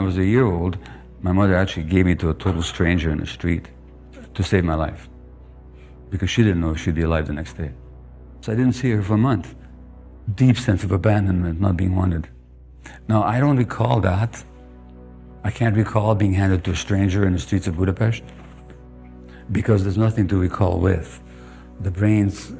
I was a year old, my mother actually gave me to a total stranger in the street to save my life, because she didn't know if she'd be alive the next day. So I didn't see her for a month. Deep sense of abandonment, not being wanted. Now, I don't recall that. I can't recall being handed to a stranger in the streets of Budapest, because there's nothing to recall with. The brain's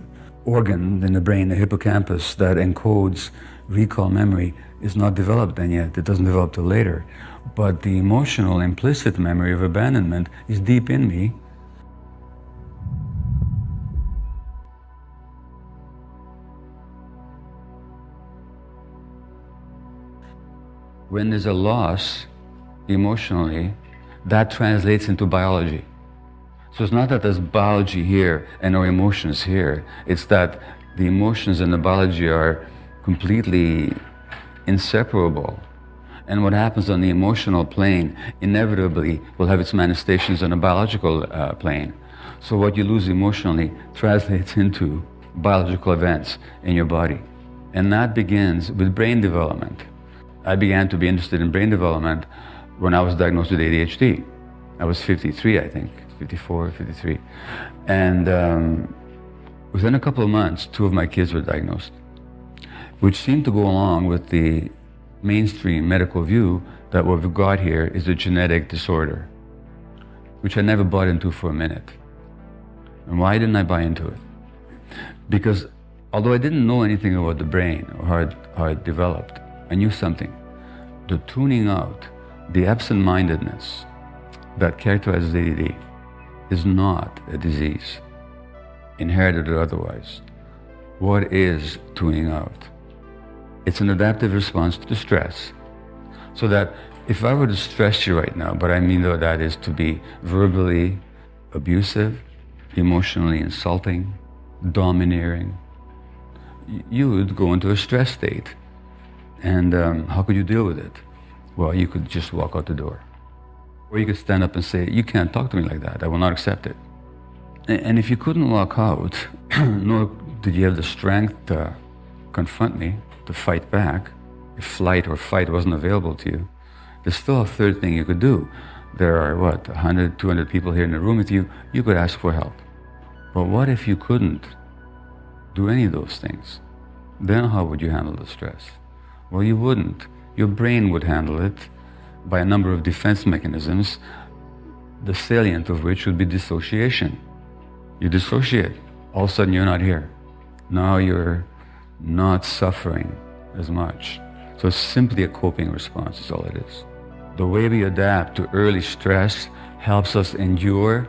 organ in the brain, the hippocampus, that encodes recall memory is not developed then yet. It doesn't develop till later. But the emotional implicit memory of abandonment is deep in me. When there's a loss emotionally, that translates into biology. So it's not that there's biology here and our emotions here. It's that the emotions and the biology are completely inseparable. And what happens on the emotional plane inevitably will have its manifestations on a biological plane. So what you lose emotionally translates into biological events in your body. And that begins with brain development. I began to be interested in brain development when I was diagnosed with ADHD. I was 53, I think, 54, 53. And within a couple of months, 2 of my kids were diagnosed, which seemed to go along with the mainstream medical view that what we've got here is a genetic disorder, which I never bought into for a minute. And why didn't I buy into it? Because although I didn't know anything about the brain or how it developed, I knew something. The tuning out, the absent-mindedness that characterizes ADD is not a disease, inherited or otherwise. What is tuning out? It's an adaptive response to stress. So that if I were to stress you right now, but I mean though that is to be verbally abusive, emotionally insulting, domineering, you would go into a stress state. And how could you deal with it? Well, you could just walk out the door. Or you could stand up and say, you can't talk to me like that, I will not accept it. And if you couldn't walk out, nor did you have the strength to confront me, to fight back, if flight or fight wasn't available to you, there's still a third thing you could do. There are, 100, 200 people here in the room with you, you could ask for help. But what if you couldn't do any of those things? Then how would you handle the stress? Well, you wouldn't. Your brain would handle it by a number of defense mechanisms, the salient of which would be dissociation. You dissociate, all of a sudden you're not here. Now you're not suffering as much. So it's simply a coping response, is all it is. The way we adapt to early stress helps us endure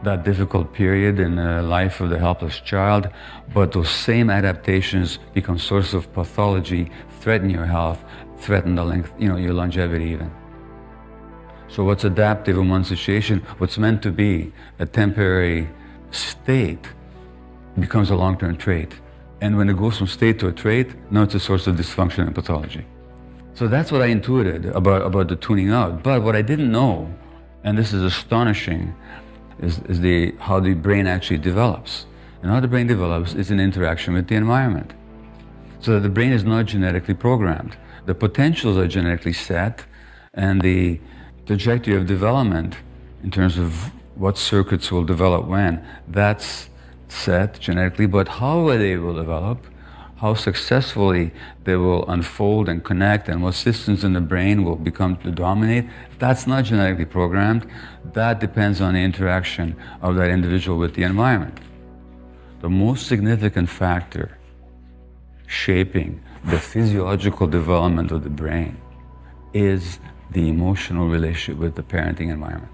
that difficult period in the life of the helpless child, but those same adaptations become sources of pathology, threaten your health, threaten the length, your longevity even. So what's adaptive in one situation, what's meant to be a temporary state, becomes a long-term trait. And when it goes from state to a trait, now it's a source of dysfunction and pathology. So that's what I intuited about the tuning out. But what I didn't know, and this is astonishing, is how the brain actually develops. And how the brain develops is in interaction with the environment. So that the brain is not genetically programmed. The potentials are genetically set, and the trajectory of development in terms of what circuits will develop when, that's set genetically, but how they will develop, how successfully they will unfold and connect, and what systems in the brain will become to dominate, that's not genetically programmed. That depends on the interaction of that individual with the environment. The most significant factor shaping the physiological development of the brain is the emotional relationship with the parenting environment.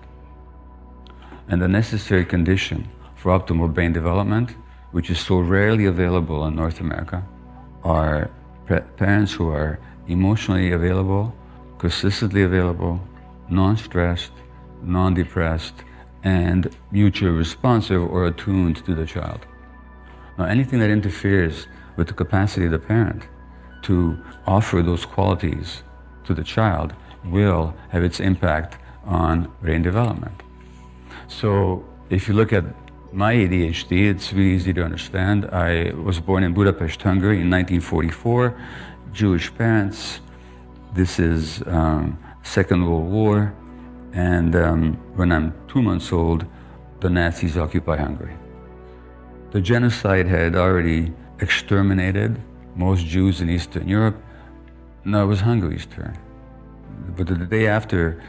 And the necessary condition for optimal brain development, which is so rarely available in North America, are parents who are emotionally available, consistently available, non-stressed, non-depressed, and mutually responsive or attuned to the child. Now, anything that interferes with the capacity of the parent to offer those qualities to the child will have its impact on brain development. So if you look at my ADHD, it's really easy to understand. I was born in Budapest, Hungary in 1944, Jewish parents. This is Second World War, and when I'm 2 months old, the Nazis occupy Hungary. The genocide had already exterminated most Jews in Eastern Europe. Now it was Hungary's turn. But the day after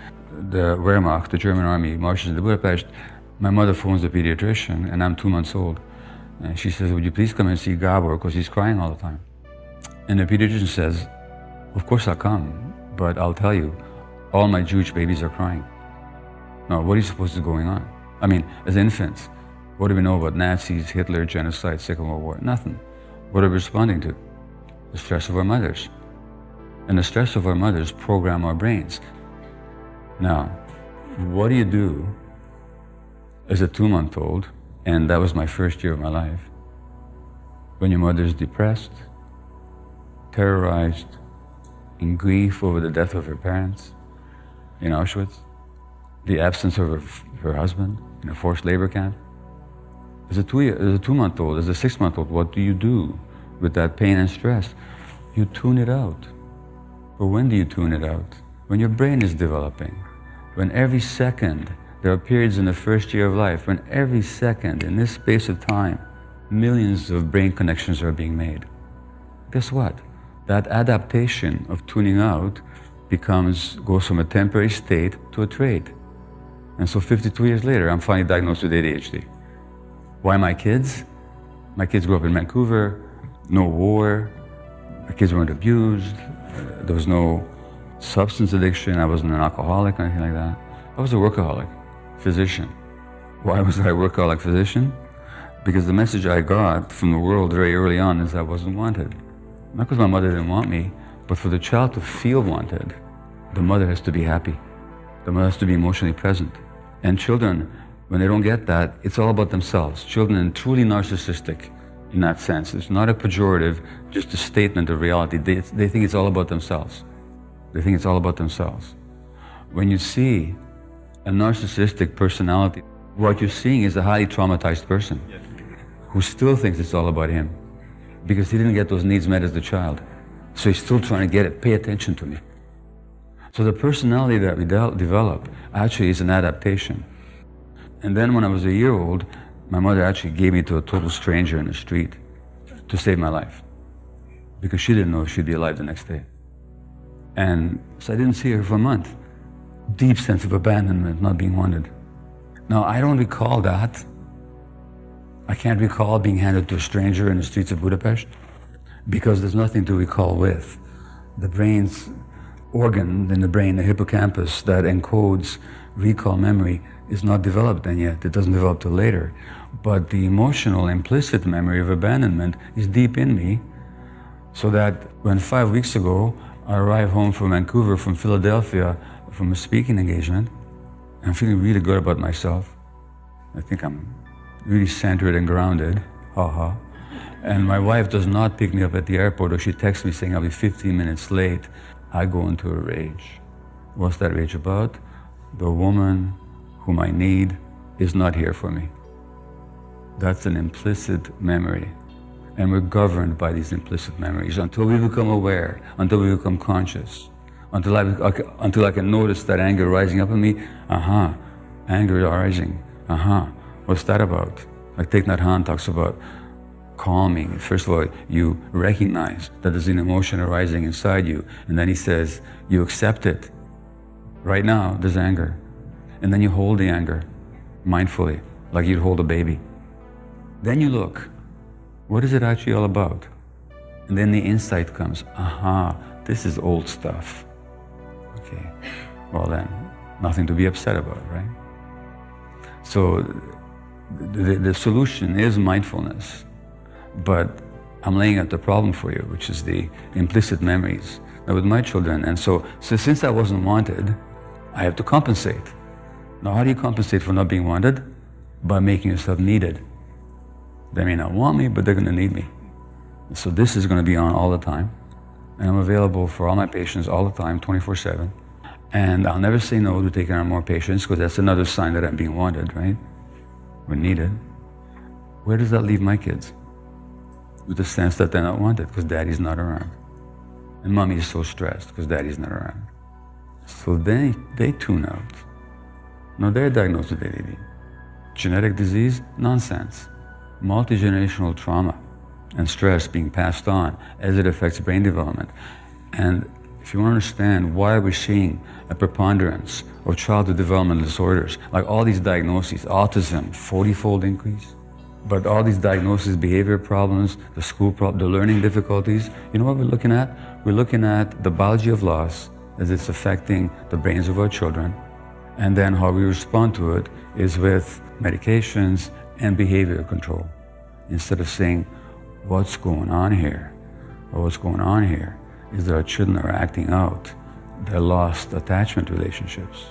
the Wehrmacht, the German army, marches into Budapest, my mother phones the pediatrician, and I'm 2 months old. And she says, "Would you please come and see Gabor, because he's crying all the time." And the pediatrician says, "Of course I'll come, but I'll tell you, all my Jewish babies are crying." Now, what are you supposed to be going on? I mean, as infants, what do we know about Nazis, Hitler, genocide, Second World War? Nothing. What are we responding to? The stress of our mothers. And the stress of our mothers program our brains. Now, what do you do as a 2-month-old, and that was my first year of my life, when your mother is depressed, terrorized, in grief over the death of her parents in Auschwitz, the absence of her husband in a forced labor camp? As a 2-month-old, as a 6-month-old, what do you do with that pain and stress? You tune it out. But when do you tune it out? When your brain is developing. When every second, there are periods in the first year of life, when every second, in this space of time, millions of brain connections are being made. Guess what? That adaptation of tuning out goes from a temporary state to a trait. And so 52 years later, I'm finally diagnosed with ADHD. Why my kids? My kids grew up in Vancouver, no war, my kids weren't abused, there was no substance addiction, I wasn't an alcoholic or anything like that. I was a workaholic physician. Why was I a workaholic physician? Because the message I got from the world very early on is I wasn't wanted. Not because my mother didn't want me, but for the child to feel wanted, the mother has to be happy. The mother has to be emotionally present. And children, when they don't get that, it's all about themselves. Children are truly narcissistic in that sense. It's not a pejorative, just a statement of reality. They think it's all about themselves. They think it's all about themselves. When you see a narcissistic personality, what you're seeing is a highly traumatized person who still thinks it's all about him because he didn't get those needs met as a child. So he's still trying to get it. Pay attention to me. So the personality that we develop actually is an adaptation. And then when I was a year old, my mother actually gave me to a total stranger in the street to save my life because she didn't know if she'd be alive the next day. And so I didn't see her for a month. Deep sense of abandonment, not being wanted. Now, I don't recall that. I can't recall being handed to a stranger in the streets of Budapest because there's nothing to recall with. The brain's organ in the brain, the hippocampus that encodes recall memory, is not developed then yet. It doesn't develop till later. But the emotional implicit memory of abandonment is deep in me, so that when 5 weeks ago I arrived home from Vancouver, from Philadelphia, from a speaking engagement, I'm feeling really good about myself. I think I'm really centered and grounded, haha. And my wife does not pick me up at the airport, or she texts me saying I'll be 15 minutes late. I go into a rage. What's that rage about? The woman whom I need is not here for me. That's an implicit memory. And we're governed by these implicit memories until we become aware, until we become conscious, until I can notice that anger rising up in me. Anger rising. What's that about? Like Thich Nhat Hanh talks about calming. First of all, you recognize that there's an emotion arising inside you, and then he says, you accept it. Right now, there's anger. And then you hold the anger mindfully, like you'd hold a baby. Then you look, what is it actually all about? And then the insight comes, this is old stuff. Okay, well then, nothing to be upset about, right? So the solution is mindfulness, but I'm laying out the problem for you, which is the implicit memories. Now with my children, and so since I wasn't wanted, I have to compensate. Now how do you compensate for not being wanted? By making yourself needed. They may not want me, but they're going to need me. So this is going to be on all the time. And I'm available for all my patients all the time, 24/7. And I'll never say no to taking on more patients, because that's another sign that I'm being wanted, right? We're needed. Where does that leave my kids? With the sense that they're not wanted because daddy's not around. And mommy is so stressed because daddy's not around. So they tune out. Now they're diagnosed with ADD. Genetic disease? Nonsense. Multi-generational trauma and stress being passed on as it affects brain development. And if you want to understand why we're seeing a preponderance of childhood developmental disorders, like all these diagnoses, autism, 40-fold increase, but all these diagnoses, behavior problems, the school problem, the learning difficulties, you know what we're looking at? We're looking at the biology of loss as it's affecting the brains of our children, and then how we respond to it is with medications and behavior control, instead of saying, what's going on here? Or what's going on here is that our children are acting out their lost attachment relationships.